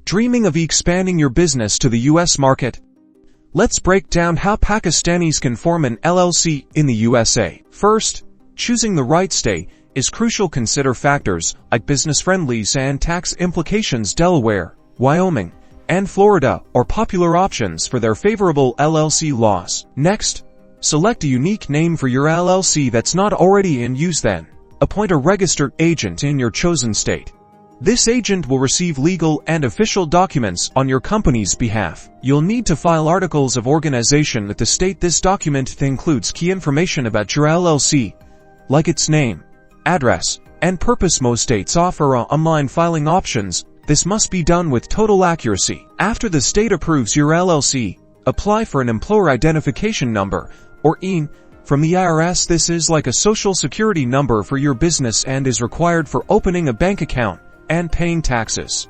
Dreaming of expanding your business to the US market? Let's break down how Pakistanis can form an LLC in the USA. First, choosing the right state is crucial. Consider factors like business friendlies and tax implications. Delaware, Wyoming, and Florida are popular options for their favorable LLC laws. Next, select a unique name for your LLC that's not already in use. Then, appoint a registered agent in your chosen state. This agent will receive legal and official documents on your company's behalf. You'll need to file articles of organization with the state. This document includes key information about your LLC, like its name, address, and purpose. Most states offer online filing options. This must be done with total accuracy. After the state approves your LLC, apply for an employer identification number, or EIN, from the IRS. This is like a social security number for your business and is required for opening a bank account and paying taxes.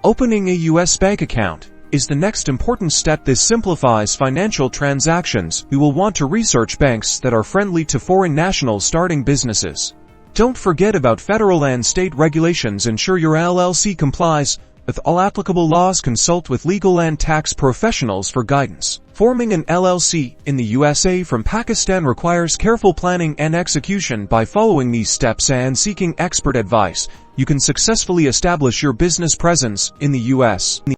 Opening a U.S. bank account is the next important step. This simplifies financial transactions. You will want to research banks that are friendly to foreign nationals starting businesses. Don't forget about federal and state regulations. Ensure your LLC complies with all applicable laws. Consult with legal and tax professionals for guidance. Forming an LLC in the USA from Pakistan requires careful planning and execution. By following these steps and seeking expert advice, you can successfully establish your business presence in the US.